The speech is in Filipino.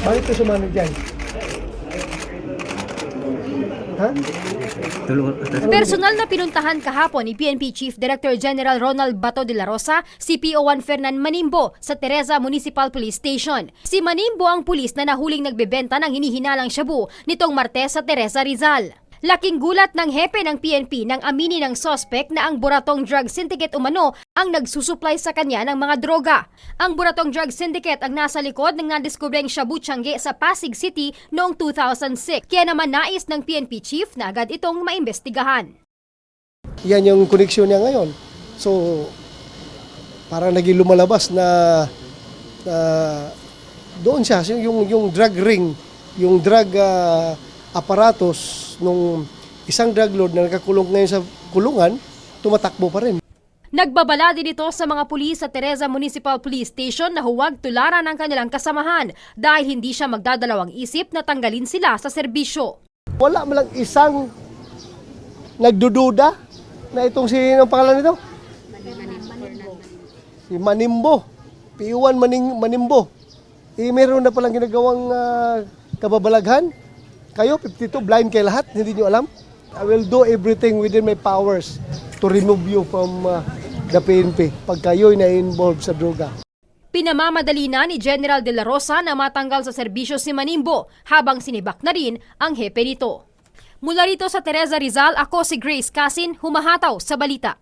Bakit ka sumama dyan? Ha? Personal na pinuntahan kahapon ni PNP Chief Director General Ronald Bato de la Rosa si PO1 Fernan Manimbo sa Teresa Municipal Police Station. Si Manimbo ang pulis na nahuling nagbebenta ng hinihinalang shabu nitong Martes sa Teresa, Rizal. Laking gulat ng hepe ng PNP nang aminin ng suspect na ang Buratong Drug Syndicate umano ang nagsusupply sa kanya ng mga droga. Ang Buratong Drug Syndicate ang nasa likod ng nadiskubreng shabu Tiangge sa Pasig City noong 2006. Kaya naman nais ng PNP chief na agad itong maimbestigahan. Yan yung koneksyon niya ngayon. So, parang naging lumalabas na doon siya, yung drug ring, yung drug aparatos nung isang drug lord na nakakulong ngayon sa kulungan, tumatakbo pa rin. Nagbabala din ito sa mga pulis sa Teresa Municipal Police Station na huwag tularan ang kanilang kasamahan dahil hindi siya magdadalawang isip na tanggalin sila sa serbisyo. Wala man lang isang nagdududa na itong anong pangalan nito? Si Manimbo. P1 Manimbo. Meron na palang ginagawang kababalaghan. Kayo, 52, blind kayo lahat, hindi nyo alam. I will do everything within my powers to remove you from the PNP pag kayo'y na-involved sa droga. Pinamamadali na ni General de la Rosa na matanggal sa serbisyo si Manimbo habang sinibak na rin ang hepe nito. Mula rito sa Teresa, Rizal, ako si Grace Casin, humahataw sa balita.